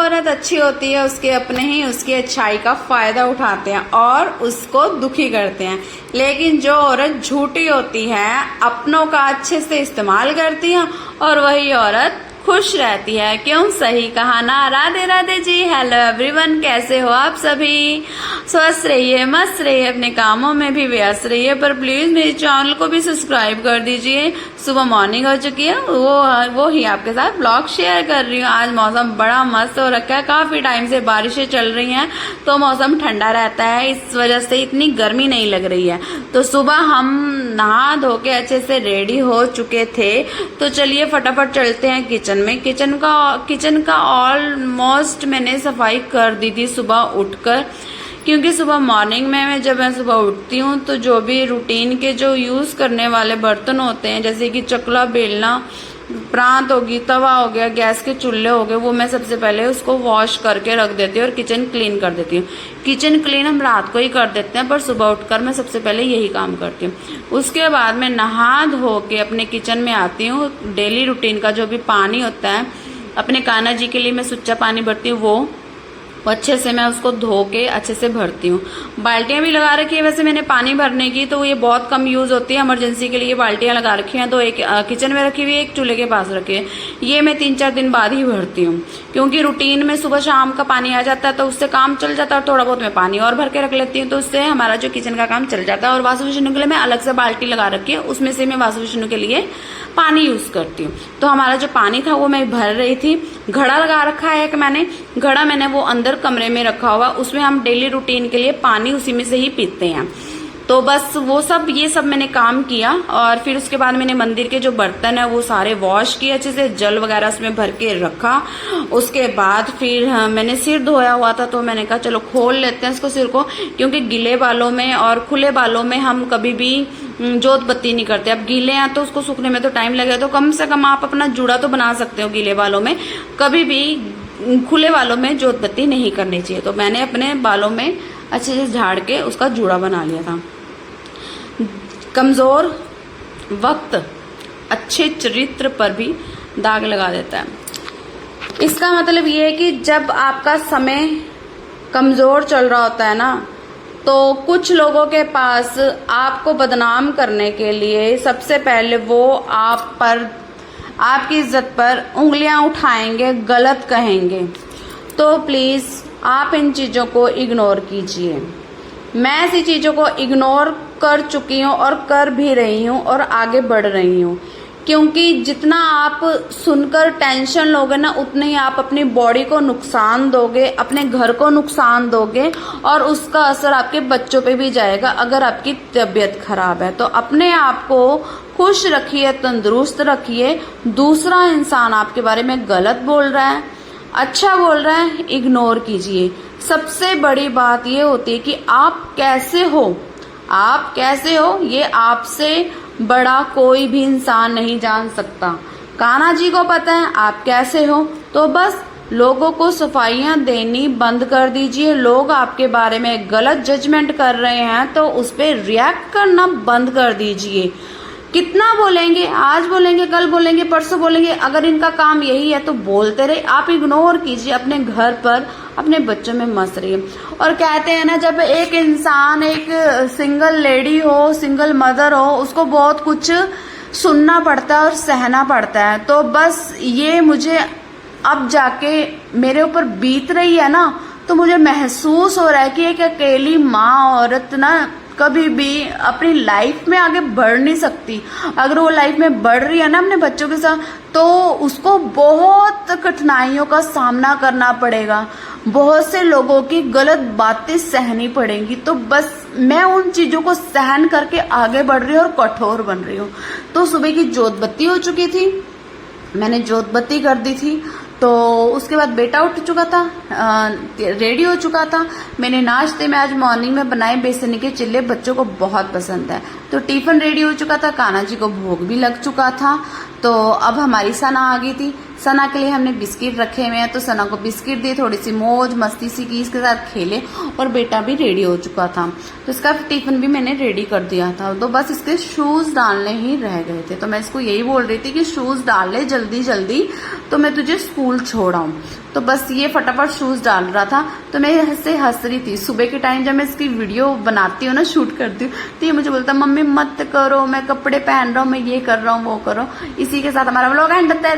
औरत अच्छी होती है उसके अपने ही उसकी अच्छाई का फायदा उठाते हैं और उसको दुखी करते हैं, लेकिन जो औरत झूठी होती है अपनों का अच्छे से इस्तेमाल करती है और वही औरत खुश रहती है। क्यों? सही कहा ना। राधे राधे जी। हेलो एवरीवन, कैसे हो आप सभी? स्वस्थ रहिए, मस्त रहिए, अपने कामों में भी व्यस्त रहिए, पर प्लीज मेरे चैनल को भी सब्सक्राइब कर दीजिए। सुबह मॉर्निंग हो चुकी है, वो ही आपके साथ ब्लॉग शेयर कर रही हूँ। आज मौसम बड़ा मस्त हो रखा है, काफी टाइम से बारिशें चल रही हैं तो मौसम ठंडा रहता है, इस वजह से इतनी गर्मी नहीं लग रही है। तो सुबह हम नहा धो के अच्छे से रेडी हो चुके थे, तो चलिए फटाफट चलते हैं किचन में। किचन का ऑलमोस्ट मैंने सफाई कर दी थी सुबह उठकर, क्योंकि सुबह मॉर्निंग में जब मैं सुबह उठती हूँ तो जो भी रूटीन के जो यूज करने वाले बर्तन होते हैं, जैसे कि चकला, बेलना, प्रांत होगी, तवा हो गया, गैस के चूल्हे हो गए, वो मैं सबसे पहले उसको वॉश करके रख देती हूँ और किचन क्लीन कर देती हूँ। किचन क्लीन हम रात को ही कर देते हैं, पर सुबह उठकर मैं सबसे पहले यही काम करती हूँ। उसके बाद मैं नहा धो के अपने किचन में आती हूँ। डेली रूटीन का जो भी पानी होता है, अपने कान्हा जी के लिए मैं सुच्चा पानी भरती हूँ, वो अच्छे से मैं उसको धो के अच्छे से भरती हूँ। बाल्टियां भी लगा रखी है वैसे मैंने पानी भरने की, तो ये बहुत कम यूज होती है, इमरजेंसी के लिए बाल्टियां लगा रखी हैं। तो एक किचन में रखी हुई है, एक चूल्हे के पास रखी है। ये मैं 3-4 दिन बाद ही भरती हूँ, क्योंकि रूटीन में सुबह शाम का पानी आ जाता है तो उससे काम चल जाता है, और थोड़ा बहुत मैं पानी और भर के रख लेती हूँ, तो उससे हमारा जो किचन का काम चल जाता है। और वाशु विष्णु के लिए मैं अलग से बाल्टी लगा रखी है, उसमें से मैं वाशु विष्णु के लिए पानी यूज करती हूँ। तो हमारा जो पानी था वो मैं भर रही थी। घड़ा लगा रखा है एक मैंने वो अंदर कमरे में रखा हुआ, उसमें हम डेली रूटीन के लिए पानी उसी में से ही पीते हैं। तो बस ये सब मैंने काम किया, और फिर उसके बाद मैंने मंदिर के जो बर्तन है वो सारे वॉश किए अच्छे से, जल वगैरह उसमें भर के रखा। उसके बाद फिर मैंने सिर धोया हुआ था, तो मैंने कहा चलो खोल लेते हैं इसको, सिर को, क्योंकि गीले बालों में और खुले बालों में हम कभी भी जोत बत्ती नहीं करते। अब गीले हैं तो उसको सूखने में तो टाइम लगेगा, तो कम से कम आप अपना जूड़ा तो बना सकते हो गीले बालों में, कभी भी खुले बालों में जोत बत्ती नहीं करनी चाहिए। तो मैंने अपने बालों में अच्छे से झाड़ के उसका जूड़ा बना लिया था। कमजोर वक्त अच्छे चरित्र पर भी दाग लगा देता है। इसका मतलब ये है कि जब आपका समय कमजोर चल रहा होता है ना, तो कुछ लोगों के पास आपको बदनाम करने के लिए सबसे पहले वो आप पर, आपकी इज्जत पर उंगलियां उठाएंगे, गलत कहेंगे। तो प्लीज आप इन चीजों को इग्नोर कीजिए। मैं ऐसी चीजों को इग्नोर कर चुकी हूँ और कर भी रही हूँ और आगे बढ़ रही हूँ, क्योंकि जितना आप सुनकर टेंशन लोगे ना, उतने ही आप अपनी बॉडी को नुकसान दोगे, अपने घर को नुकसान दोगे, और उसका असर आपके बच्चों पे भी जाएगा अगर आपकी तबीयत खराब है। तो अपने आप को खुश रखिए, तंदुरुस्त रखिए। दूसरा इंसान आपके बारे में गलत बोल रहा है, अच्छा बोल रहा है, इग्नोर कीजिए। सबसे बड़ी बात ये होती है कि आप कैसे हो ये आपसे बड़ा कोई भी इंसान नहीं जान सकता। कान्हा जी को पता है आप कैसे हो, तो बस लोगों को सफाइयां देनी बंद कर दीजिए। लोग आपके बारे में गलत जजमेंट कर रहे हैं तो उस पर रिएक्ट करना बंद कर दीजिए। कितना बोलेंगे, आज बोलेंगे, कल बोलेंगे, परसों बोलेंगे, अगर इनका काम यही है तो बोलते रहे। आप इग्नोर कीजिए, अपने घर पर अपने बच्चों में मस्त रहिए। और कहते हैं ना, जब एक इंसान, एक सिंगल लेडी हो, सिंगल मदर हो, उसको बहुत कुछ सुनना पड़ता है और सहना पड़ता है। तो बस ये मुझे अब जाके मेरे ऊपर बीत रही है ना, तो मुझे महसूस हो रहा है कि एक अकेली माँ औरत ना कभी भी अपनी लाइफ में आगे बढ़ नहीं सकती। अगर वो लाइफ में बढ़ रही है ना अपने बच्चों के साथ, तो उसको बहुत कठिनाइयों का सामना करना पड़ेगा, बहुत से लोगों की गलत बातें सहनी पड़ेंगी। तो बस मैं उन चीजों को सहन करके आगे बढ़ रही हूँ और कठोर बन रही हूँ। तो सुबह की जोत बत्ती हो चुकी थी, मैंने जोत बत्ती कर दी थी। तो उसके बाद बेटा उठ चुका था, रेडी हो चुका था। मैंने नाश्ते में आज मॉर्निंग में बनाए बेसन के चिल्ले, बच्चों को बहुत पसंद है। तो टिफिन रेडी हो चुका था, कान्हा जी को भोग भी लग चुका था। तो अब हमारी सना आ गई थी। सना के लिए हमने बिस्किट रखे हुए हैं, तो सना को बिस्किट दिए, थोड़ी सी मौज मस्ती सी की, इसके साथ खेले और बेटा भी रेडी हो चुका था। तो इसका टिफिन भी मैंने रेडी कर दिया था, तो बस इसके शूज डालने ही रह गए थे। तो मैं इसको यही बोल रही थी कि शूज डाल ले जल्दी जल्दी, तो मैं तुझे स्कूल छोड़ आऊं। तो बस ये फटाफट शूज डाल रहा था, तो मैं इससे हंस रही थी। सुबह के टाइम जब मैं इसकी वीडियो बनाती हूँ ना, शूट करती हूँ, तो ये मुझे बोलता मम्मी मत करो, मैं कपड़े पहन रहा हूँ, मैं ये कर रहा हूँ वो कर रहा हूँ। इसी के साथ हमारा व्लॉग एंड होता है।